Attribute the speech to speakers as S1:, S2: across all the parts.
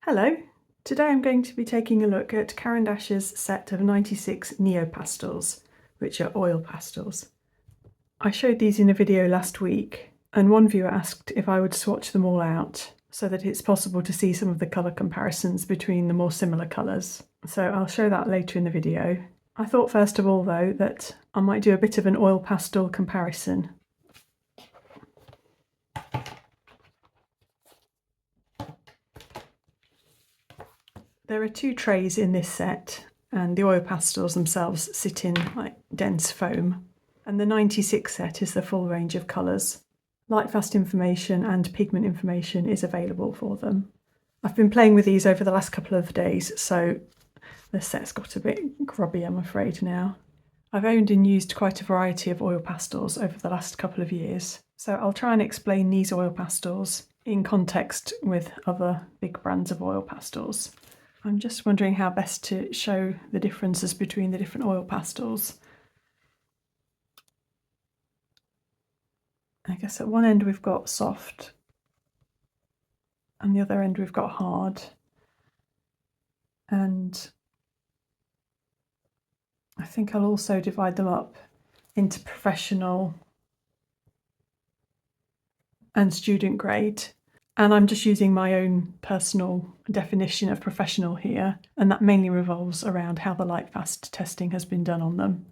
S1: Hello, today I'm going to be taking a look at Caran D'Ache's set of 96 Neopastels, which are oil pastels. I showed these in a video last week, and one viewer asked if I would swatch them all out so that it's possible to see some of the colour comparisons between the more similar colours. So I'll show that later in the video. I thought first of all though that I might do a bit of an oil pastel comparison. There are two trays in this set, and the oil pastels themselves sit in like dense foam. And the 96 set is the full range of colours. Lightfast information and pigment information is available for them. I've been playing with these over the last couple of days, so the set's got a bit grubby, I'm afraid, now. I've owned and used quite a variety of oil pastels over the last couple of years, so I'll try and explain these oil pastels in context with other big brands of oil pastels. I'm just wondering how best to show the differences between the different oil pastels. I guess at one end we've got soft, and the other end we've got hard. And I think I'll also divide them up into professional and student grade. And I'm just using my own personal definition of professional here, and that mainly revolves around how the lightfast testing has been done on them.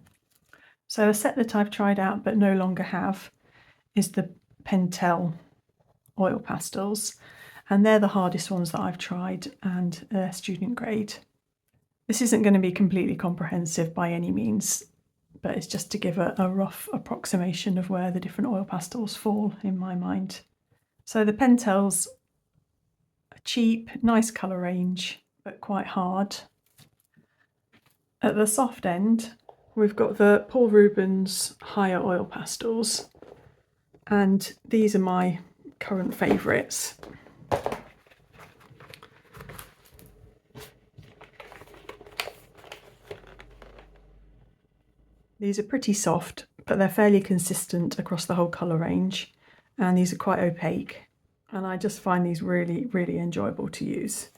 S1: So a set that I've tried out but no longer have is the Pastel oil pastels, and they're the hardest ones that I've tried, and they're student grade. This isn't going to be completely comprehensive by any means, but it's just to give a rough approximation of where the different oil pastels fall in my mind. So the Pastels are cheap, nice colour range, but quite hard. At the soft end, we've got the Paul Rubens Haiya Oil Pastels, and these are my current favourites. These are pretty soft, but they're fairly consistent across the whole colour range, and these are quite opaque, and I just find these really, really enjoyable to use.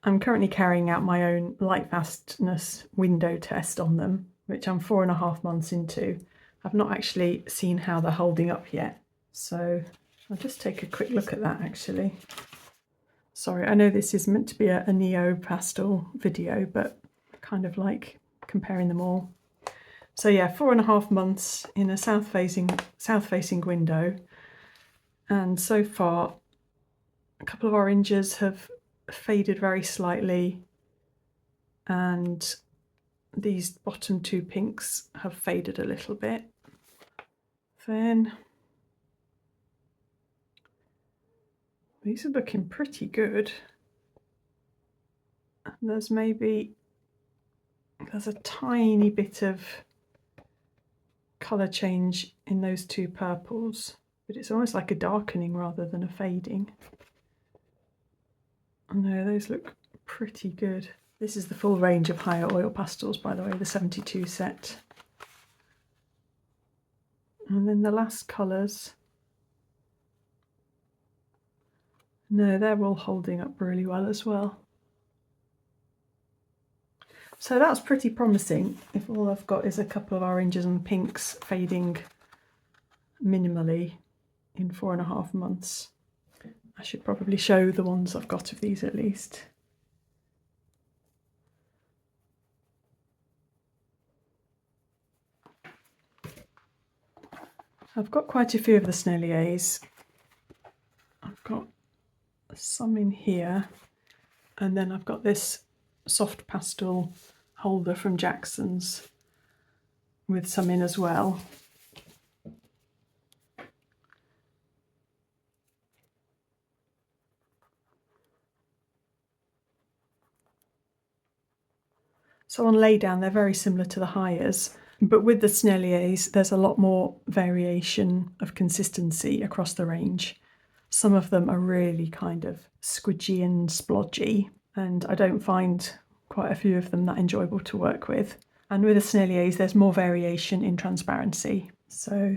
S1: I'm currently carrying out my own lightfastness window test on them, which I'm 4.5 months into. I've not actually seen how they're holding up yet, so I'll just take a quick look at that actually. Sorry, I know this is meant to be a Neopastel video, but I kind of like comparing them all. So yeah, 4.5 months in a south-facing window, and so far a couple of oranges have faded very slightly, and these bottom two pinks have faded a little bit. Then these are looking pretty good. There's a tiny bit of colour change in those two purples, but it's almost like a darkening rather than a fading. No, those look pretty good. This is the full range of Haiya Oil Pastels, by the way, the 72 set. And then the last colours, no, they're all holding up really well as well. So that's pretty promising if all I've got is a couple of oranges and pinks fading minimally in 4.5 months. I should probably show the ones I've got of these at least. I've got quite a few of the Senneliers. I've got some in here, and then I've got this soft pastel holder from Jackson's with some in as well. So on laydown they're very similar to the Haiyas, but with the Senneliers there's a lot more variation of consistency across the range. Some of them are really kind of squidgy and splodgy, and I don't find quite a few of them that enjoyable to work with. And with the Senneliers there's more variation in transparency. So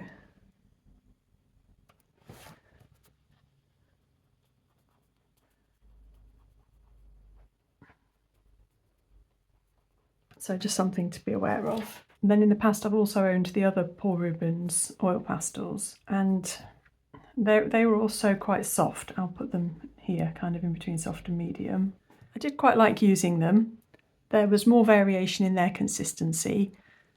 S1: So just something to be aware of. And then in the past I've also owned the other Paul Rubens oil pastels, and they were also quite soft. I'll put them here, kind of in between soft and medium. I did quite like using them. There was more variation in their consistency.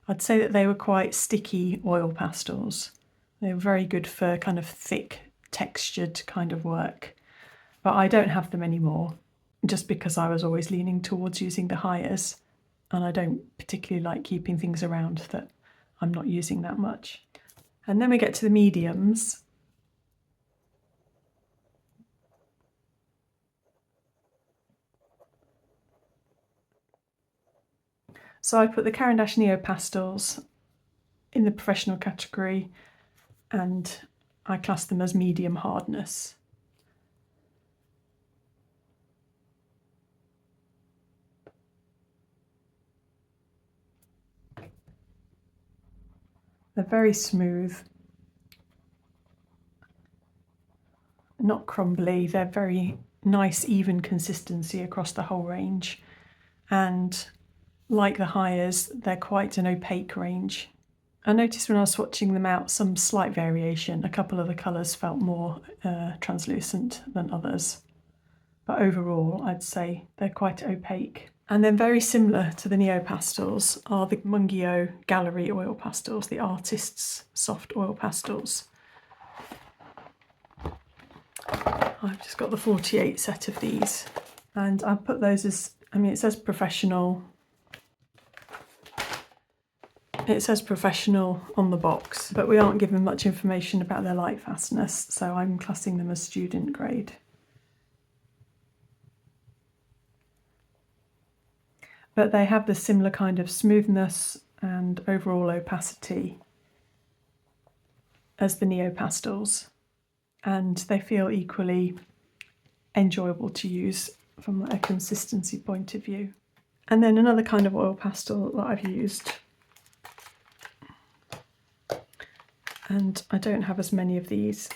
S1: I'd say that they were quite sticky oil pastels. They were very good for kind of thick, textured kind of work. But I don't have them anymore, just because I was always leaning towards using the Haiyas, and I don't particularly like keeping things around that I'm not using that much. And then we get to the mediums. So I put the Caran D'Ache Neopastels in the professional category, and I class them as medium hardness. They're very smooth, not crumbly. They're very nice, even consistency across the whole range. And like the Haiyas, they're quite an opaque range. I noticed when I was swatching them out some slight variation. A couple of the colours felt more translucent than others. But overall, I'd say they're quite opaque. And then very similar to the Neopastels are the Mungyo Gallery oil pastels, the artist's soft oil pastels. I've just got the 48 set of these, and I put those as, I mean, it says professional. It says professional on the box, but we aren't given much information about their light fastness, so I'm classing them as student grade. But they have the similar kind of smoothness and overall opacity as the Neopastels, and they feel equally enjoyable to use from a consistency point of view. And then another kind of oil pastel that I've used, and I don't have as many of these.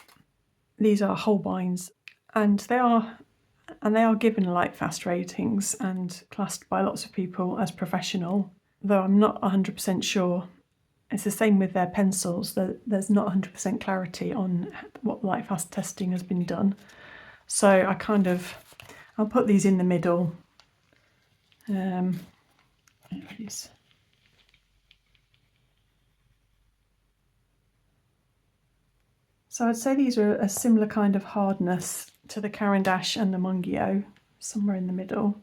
S1: These are Holbein's, and they are given light fast ratings and classed by lots of people as professional, though I'm not 100% sure. It's the same with their pencils. There's not 100% clarity on what light fast testing has been done. So I'll put these in the middle. So I'd say these are a similar kind of hardness to the Caran D'Ache and the Mungyo, somewhere in the middle.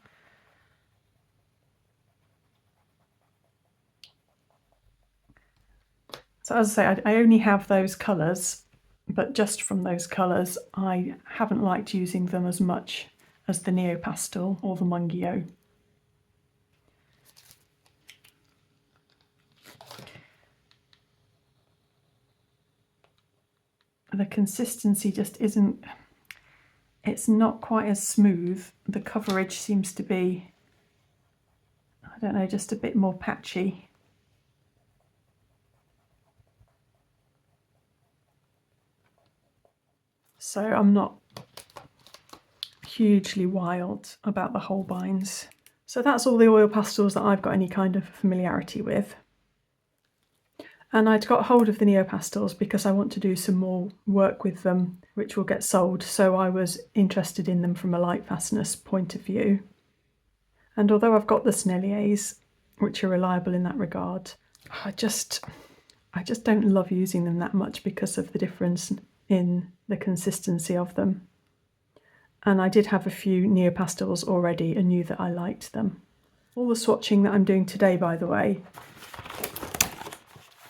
S1: So as I say, I only have those colours, but just from those colours, I haven't liked using them as much as the Neopastel or the Mungyo. The consistency just isn't, it's not quite as smooth. The coverage seems to be, I don't know, just a bit more patchy. So I'm not hugely wild about the Holbeins. So that's all the oil pastels that I've got any kind of familiarity with. And I'd got hold of the Neopastels because I want to do some more work with them, which will get sold, so I was interested in them from a light fastness point of view. And although I've got the Senneliers, which are reliable in that regard, I just don't love using them that much because of the difference in the consistency of them. And I did have a few Neopastels already and knew that I liked them. All the swatching that I'm doing today, by the way,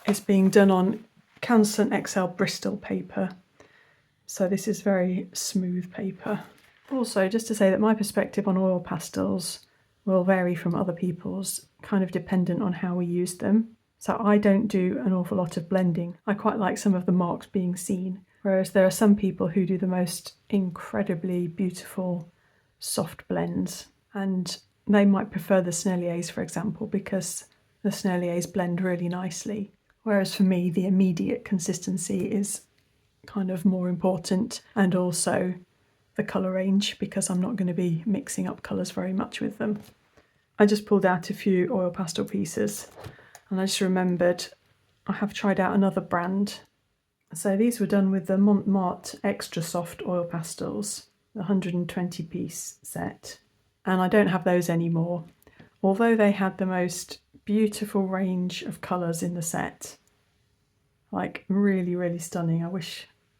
S1: is being done on Canson XL Bristol paper. So this is very smooth paper. Also, just to say that my perspective on oil pastels will vary from other people's, kind of dependent on how we use them. So I don't do an awful lot of blending. I quite like some of the marks being seen, whereas there are some people who do the most incredibly beautiful soft blends, and they might prefer the Senneliers, for example, because the Senneliers blend really nicely. Whereas for me, the immediate consistency is kind of more important, and also the colour range, because I'm not going to be mixing up colours very much with them. I just pulled out a few oil pastel pieces and I just remembered I have tried out another brand. So these were done with the Montmartre Extra Soft Oil Pastels, the 120 piece set. And I don't have those anymore, although they had the most beautiful range of colours in the set. Like really, really stunning.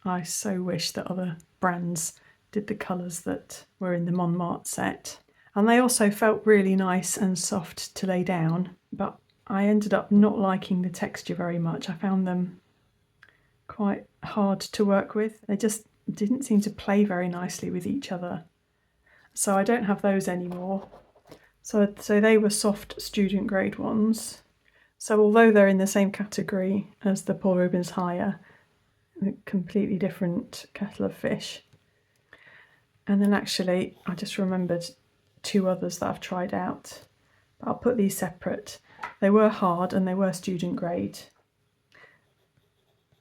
S1: I so wish that other brands did the colours that were in the Montmartre set. And they also felt really nice and soft to lay down, but I ended up not liking the texture very much. I found them quite hard to work with. They just didn't seem to play very nicely with each other. So I don't have those anymore. So they were soft student grade ones. So although they're in the same category as the Paul Rubens Haiya, a completely different kettle of fish. And then actually I just remembered two others that I've tried out. But I'll put these separate. They were hard and they were student grade.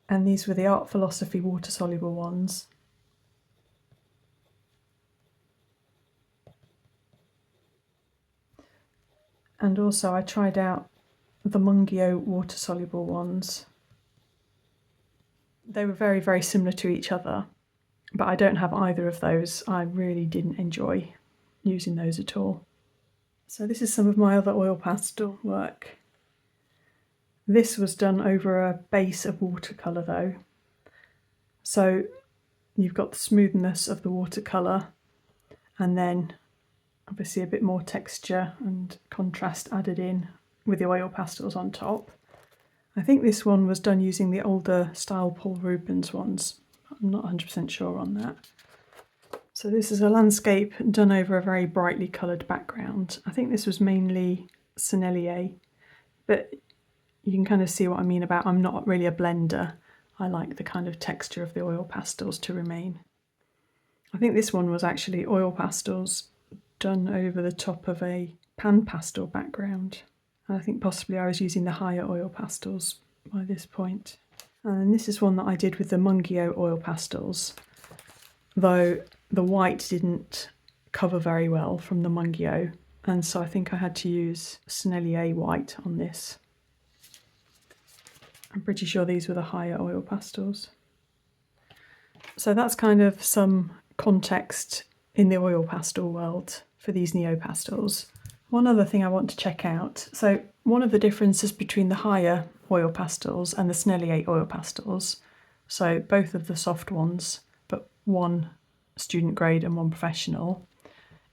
S1: And these were the Art Philosophy water soluble ones. And also I tried out the Mungyo water soluble ones. They were very, very similar to each other, but I don't have either of those. I really didn't enjoy using those at all. So this is some of my other oil pastel work. This was done over a base of watercolour though. So you've got the smoothness of the watercolour and then obviously a bit more texture and contrast added in with the oil pastels on top. I think this one was done using the older style Paul Rubens ones. I'm not 100% sure on that. So this is a landscape done over a very brightly coloured background. I think this was mainly Sennelier, but you can kind of see what I mean about I'm not really a blender. I like the kind of texture of the oil pastels to remain. I think this one was actually oil pastels done over the top of a pan pastel background. And I think possibly I was using the Haiya Oil Pastels by this point. And this is one that I did with the Mungyo Oil Pastels, though the white didn't cover very well from the Mungyo, and so I think I had to use Sennelier white on this. I'm pretty sure these were the Haiya Oil Pastels. So that's kind of some context in the oil pastel world for these Neopastels. One other thing I want to check out. So one of the differences between the Haiya oil pastels and the Sennelier oil pastels, so both of the soft ones, but one student grade and one professional,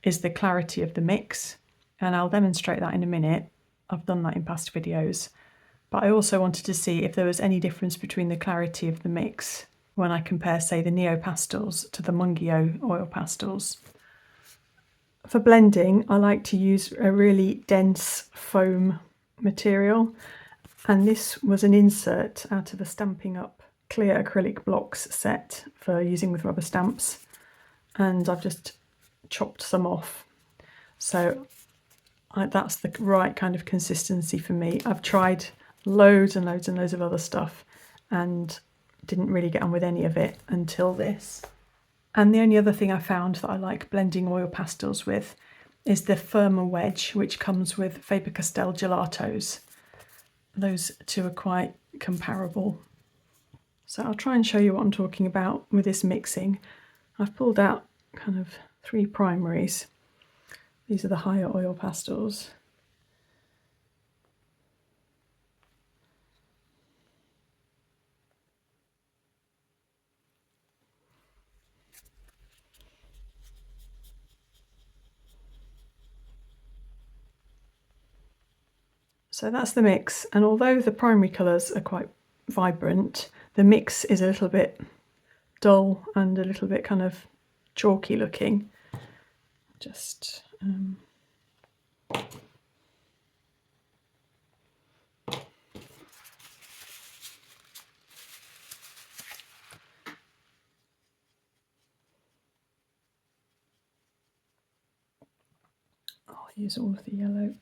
S1: is the clarity of the mix. And I'll demonstrate that in a minute. I've done that in past videos. But I also wanted to see if there was any difference between the clarity of the mix when I compare, say, the Neopastels to the Mungyo oil pastels. For blending, I like to use a really dense foam material, and this was an insert out of a Stampin' Up clear acrylic blocks set for using with rubber stamps, and I've just chopped some off. So that's the right kind of consistency for me. I've tried loads and loads and loads of other stuff and didn't really get on with any of it until this. And the only other thing I found that I like blending oil pastels with is the firmer wedge, which comes with Faber-Castell gelatos. Those two are quite comparable. So I'll try and show you what I'm talking about with this mixing. I've pulled out kind of 3 primaries. These are the Haiya Oil Pastels. So that's the mix, and although the primary colours are quite vibrant, the mix is a little bit dull and a little bit kind of chalky looking. Just I'll use all of the yellow.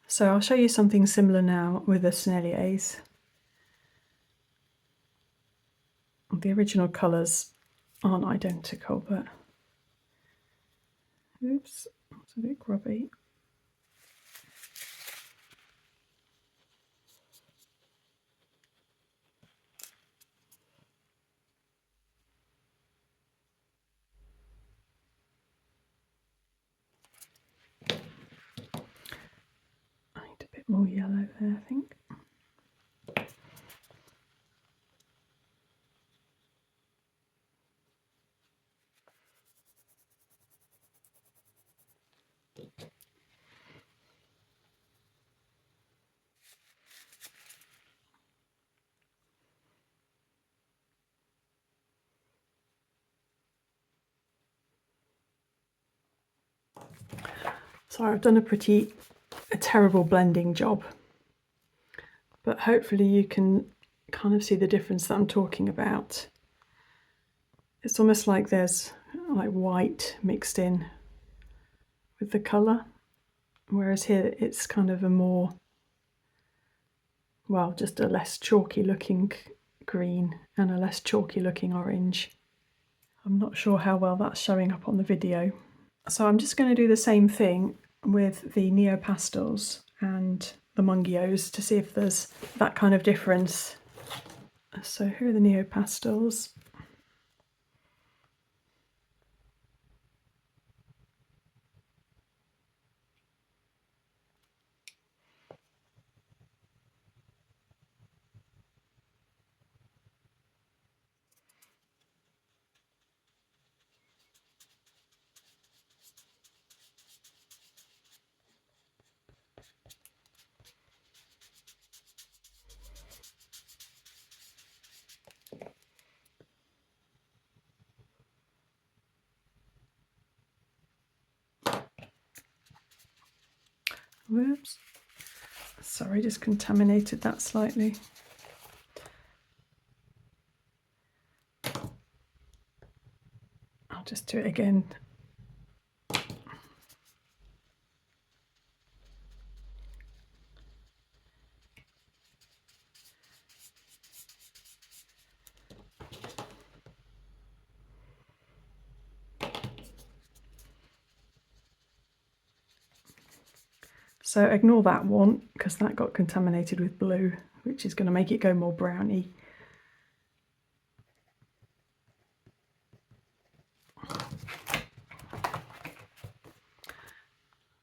S1: So I'll show you something similar now with the Senneliers. The original colours aren't identical, but oops, it's a bit grubby. I need a bit more yellow there, I think. So I've done a terrible blending job, but hopefully you can kind of see the difference that I'm talking about. It's almost like there's like white mixed in with the colour, whereas here it's kind of a more, well, just a less chalky looking green and a less chalky looking orange. I'm not sure how well that's showing up on the video. So I'm just going to do the same thing with the Neopastels and the Mungyos to see if there's that kind of difference. So here are the Neopastels. Whoops. Sorry, just contaminated that slightly. I'll just do it again. So ignore that one because that got contaminated with blue, which is going to make it go more browny.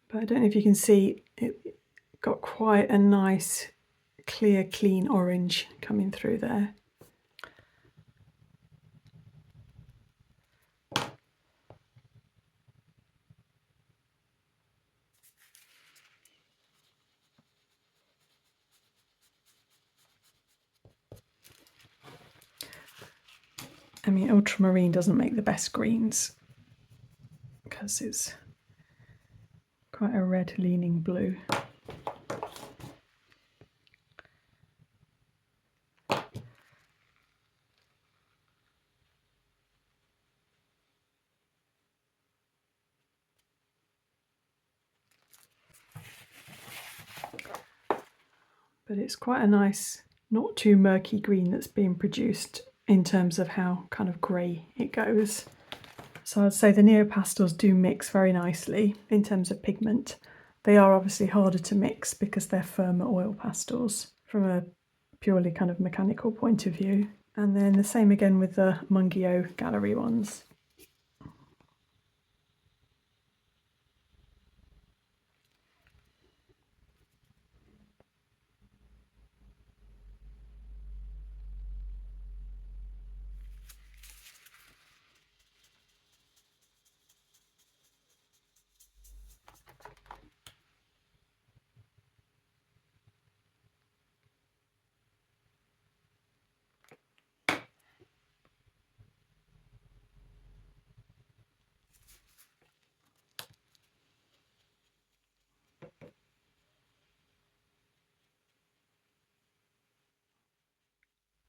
S1: But I don't know if you can see, it got quite a nice, clear, clean orange coming through there. I mean, ultramarine doesn't make the best greens because it's quite a red leaning blue. But it's quite a nice, not too murky green that's being produced in terms of how kind of grey it goes. So I'd say the Neopastels do mix very nicely in terms of pigment. They are obviously harder to mix because they're firmer oil pastels from a purely kind of mechanical point of view. And then the same again with the Mungyo gallery ones.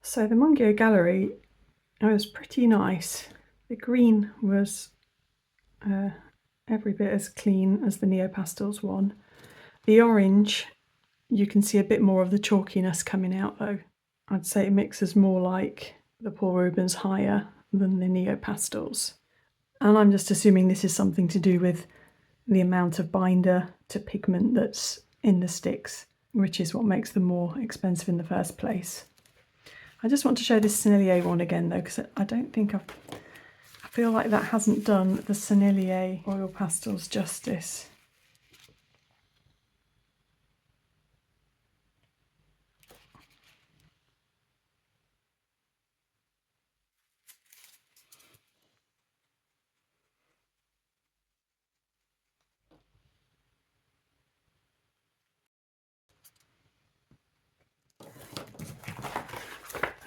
S1: So the Mungyo gallery was pretty nice. The green was every bit as clean as the Neopastels one. The orange, you can see a bit more of the chalkiness coming out though. I'd say it mixes more like the Paul Rubens Haiya than the Neopastels. And I'm just assuming this is something to do with the amount of binder to pigment that's in the sticks, which is what makes them more expensive in the first place. I just want to show this Sennelier one again though, because I don't think I feel like that hasn't done the Sennelier oil pastels justice.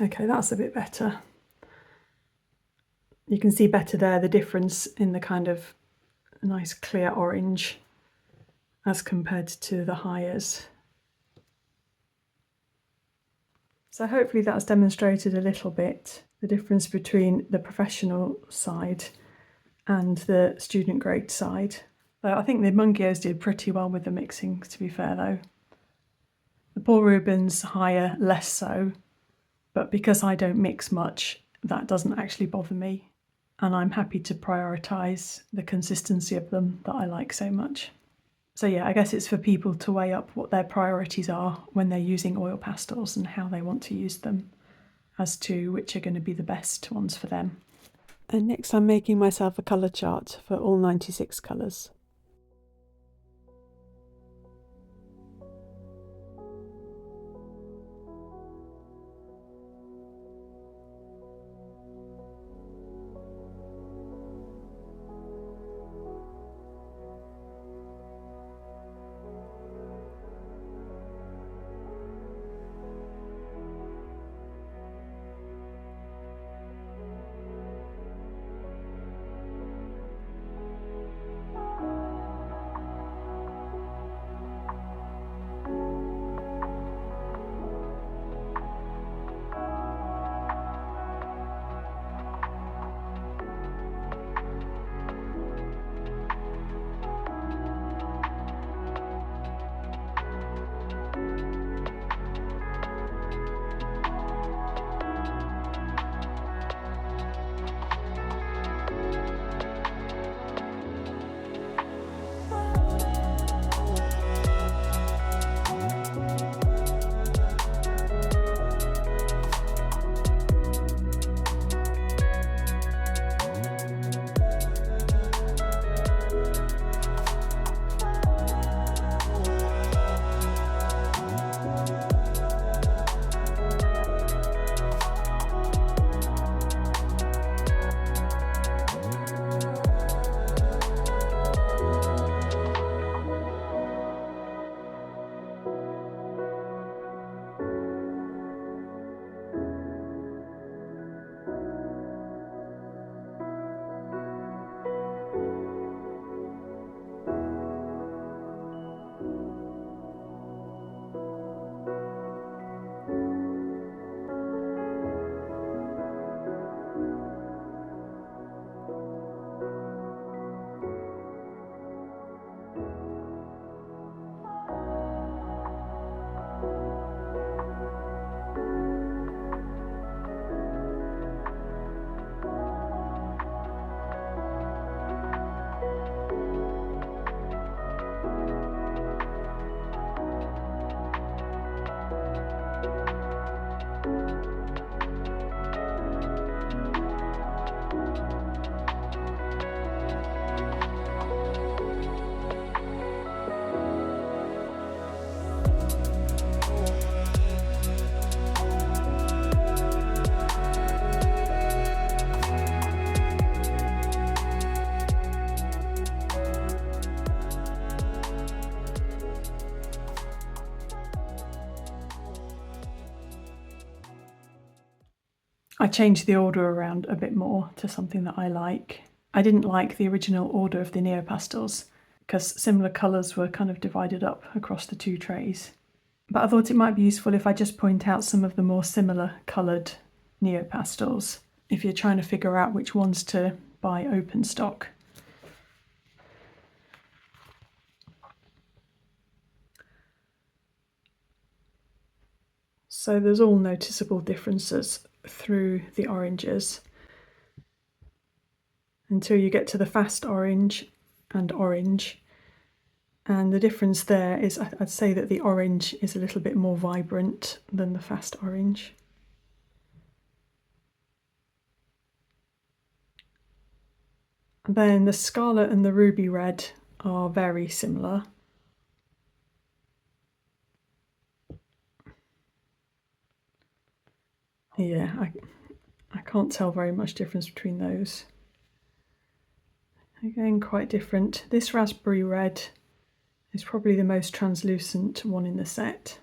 S1: Okay, that's a bit better. You can see better there the difference in the kind of nice clear orange as compared to the Haiyas. So hopefully that's demonstrated a little bit the difference between the professional side and the student grade side. I think the Mungyos did pretty well with the mixing, to be fair though. The Paul Rubens Haiya less so, but because I don't mix much, that doesn't actually bother me. And I'm happy to prioritise the consistency of them that I like so much. So yeah, I guess it's for people to weigh up what their priorities are when they're using oil pastels and how they want to use them, as to which are going to be the best ones for them. And next I'm making myself a colour chart for all 96 colours. I changed the order around a bit more to something that I like. I didn't like the original order of the Neopastels because similar colours were kind of divided up across the two trays. But I thought it might be useful if I just point out some of the more similar coloured Neopastels if you're trying to figure out which ones to buy open stock. So there's all noticeable differences through the oranges until you get to the fast orange and orange. And the difference there is I'd say that the orange is a little bit more vibrant than the fast orange. And then the scarlet and the ruby red are very similar. Yeah, I can't tell very much difference between those. Again, quite different. This raspberry red is probably the most translucent one in the set.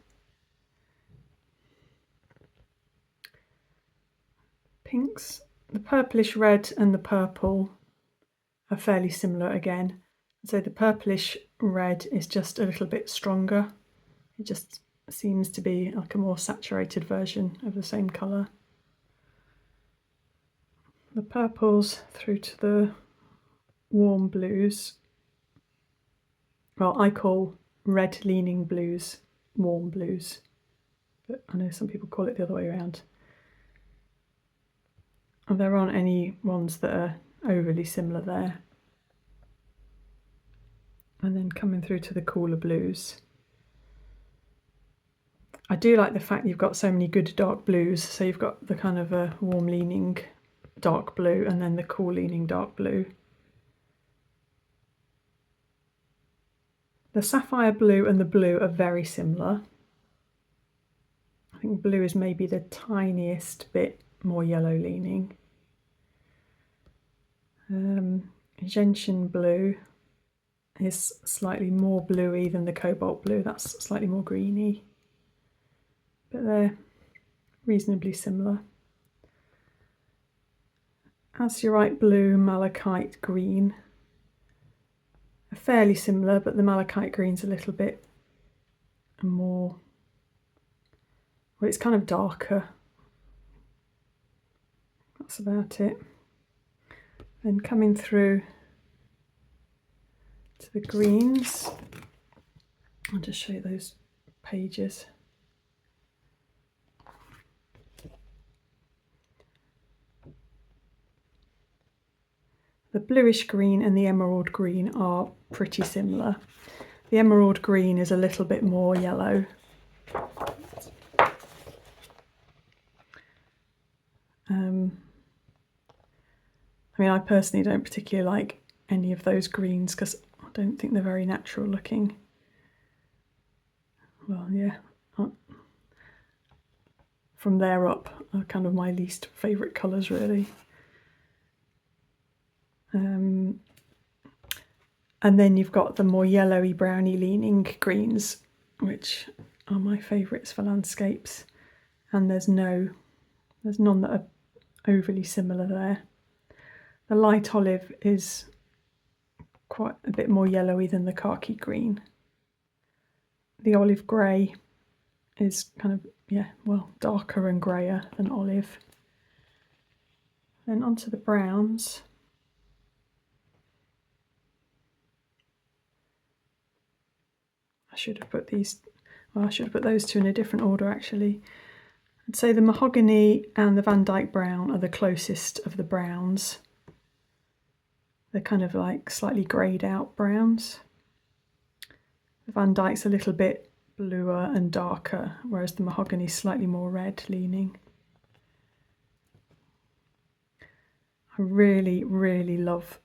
S1: Pinks, the purplish red and the purple are fairly similar again. So the purplish red is just a little bit stronger. It just seems to be like a more saturated version of the same colour. The purples through to the warm blues. Well, I call red leaning blues warm blues, but I know some people call it the other way around. And there aren't any ones that are overly similar there. And then coming through to the cooler blues. I do like the fact you've got so many good dark blues. So you've got the kind of a warm leaning dark blue and then the cool leaning dark blue. The sapphire blue and the blue are very similar. I think blue is maybe the tiniest bit more yellow leaning. Gentian blue is slightly more bluey than the cobalt blue. That's slightly more greeny, but they're reasonably similar. Azurite blue, malachite green are fairly similar, but the malachite green's a little bit more, well, it's kind of darker. That's about it. Then coming through to the greens, I'll just show you those pages. The bluish green and the emerald green are pretty similar. The emerald green is a little bit more yellow. I mean, I personally don't particularly like any of those greens because I don't think they're very natural looking. Well, yeah, from there up are kind of my least favourite colours, really. And then you've got the more yellowy, browny leaning greens, which are my favourites for landscapes. And there's none that are overly similar there. The light olive is quite a bit more yellowy than the khaki green. The olive grey is kind of, yeah, well, darker and greyer than olive. Then onto the browns. I should have put those two in a different order actually. I'd say the mahogany and the Van Dyke brown are the closest of the browns. They're kind of like slightly greyed out browns. The Van Dyke's a little bit bluer and darker, whereas the mahogany's slightly more red leaning. I really, really love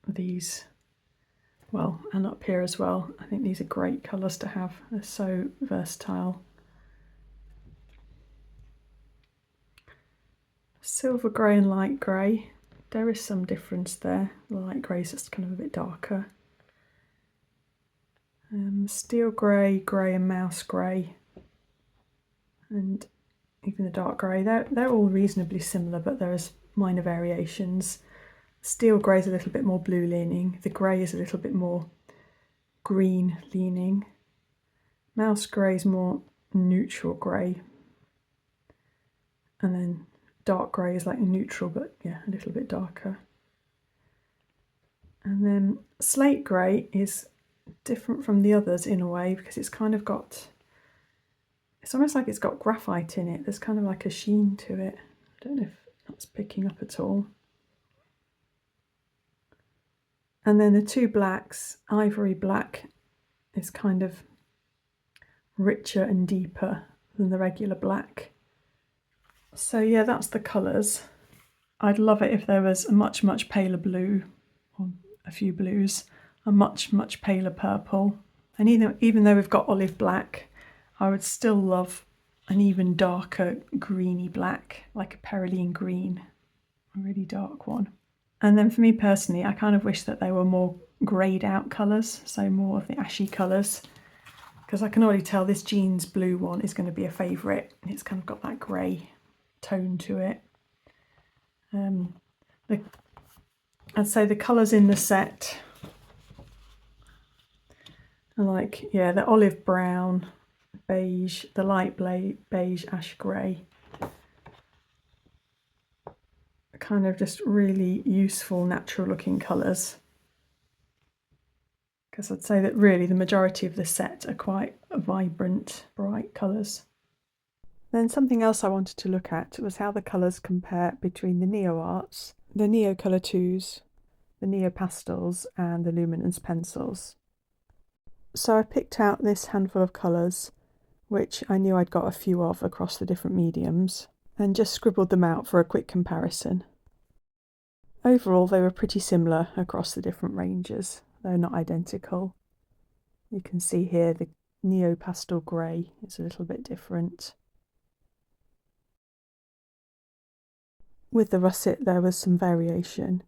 S1: these. Well, and up here as well. I think these are great colours to have. They're so versatile. Silver grey and light grey. There is some difference there. The light grey is just kind of a bit darker. Steel grey, grey and mouse grey. And even the dark grey. They're all reasonably similar, but there's minor variations. Steel grey is a little bit more blue leaning. The grey is a little bit more green leaning. Mouse grey is more neutral grey. And then dark grey is like neutral, but yeah, a little bit darker. And then slate grey is different from the others in a way because it's kind of got, it's almost like it's got graphite in it. There's kind of like a sheen to it. don't know if that's picking up at all. And then the two blacks, ivory black is kind of richer and deeper than the regular black. So yeah, that's the colours. I'd love it if there was a much, much paler blue, or a few blues, a much, much paler purple. And even though we've got olive black, I would still love an even darker greeny black, like a perylene green, a really dark one. And then for me personally, I kind of wish that they were more greyed out colours, so more of the ashy colours, because I can already tell this jeans blue one is going to be a favourite. It's kind of got that grey tone to it. I'd say the colours in the set are like, yeah, the olive brown, beige, the light beige, ash grey. Kind of just really useful, natural looking colours. Because I'd say that really the majority of the set are quite vibrant, bright colours. Then something else I wanted to look at was how the colours compare between the Neoarts, the Neocolor 2s, the Neopastels and the Luminance pencils. So I picked out this handful of colours, which I knew I'd got a few of across the different mediums, and just scribbled them out for a quick comparison. Overall, they were pretty similar across the different ranges, though not identical. You can see here the Neopastel grey is a little bit different. With the russet there was some variation.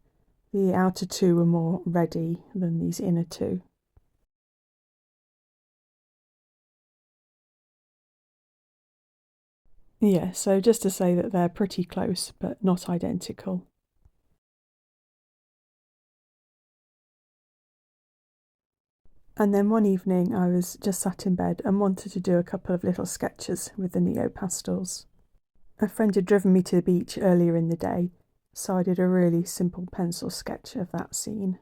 S1: The outer two were more reddy than these inner two. Yeah, so just to say that they're pretty close but not identical. And then one evening I was just sat in bed and wanted to do a couple of little sketches with the Neopastels. A friend had driven me to the beach earlier in the day, so I did a really simple pencil sketch of that scene.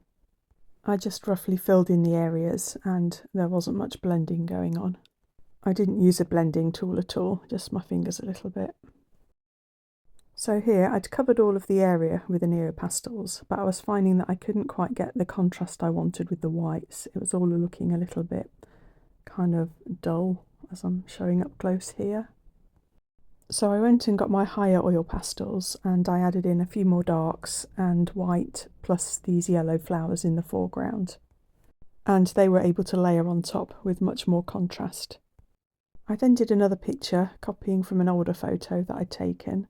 S1: I just roughly filled in the areas and there wasn't much blending going on. I didn't use a blending tool at all, just my fingers a little bit. So here I'd covered all of the area with the Neopastels, but I was finding that I couldn't quite get the contrast I wanted with the whites. It was all looking a little bit kind of dull as I'm showing up close here. So I went and got my Haiya Oil Pastels and I added in a few more darks and white plus these yellow flowers in the foreground. And they were able to layer on top with much more contrast. I then did another picture, copying from an older photo that I'd taken.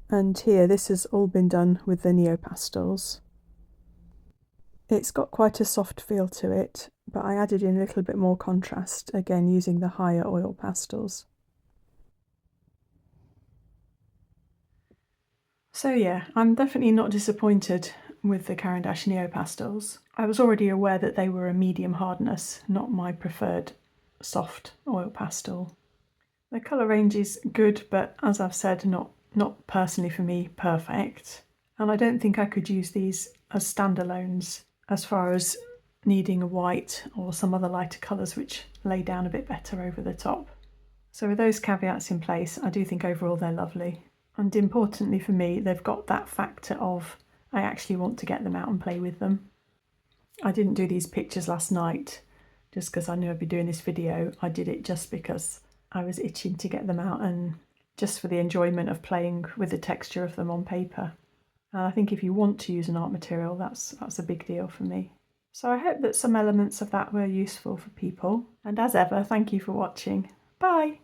S1: And here this has all been done with the Neopastels. It's got quite a soft feel to it, but I added in a little bit more contrast, again using the Haiya Oil Pastels. So yeah, I'm definitely not disappointed with the Caran D'Ache Neopastels. I was already aware that they were a medium hardness, not my preferred soft oil pastel. The colour range is good, but as I've said, not personally for me perfect. And I don't think I could use these as standalones as far as needing a white or some other lighter colours which lay down a bit better over the top. So with those caveats in place, I do think overall they're lovely. And importantly for me, they've got that factor of I actually want to get them out and play with them. I didn't do these pictures last night just because I knew I'd be doing this video. I did it just because I was itching to get them out and just for the enjoyment of playing with the texture of them on paper. And I think if you want to use an art material, that's a big deal for me. So I hope that some elements of that were useful for people. And as ever, thank you for watching. Bye!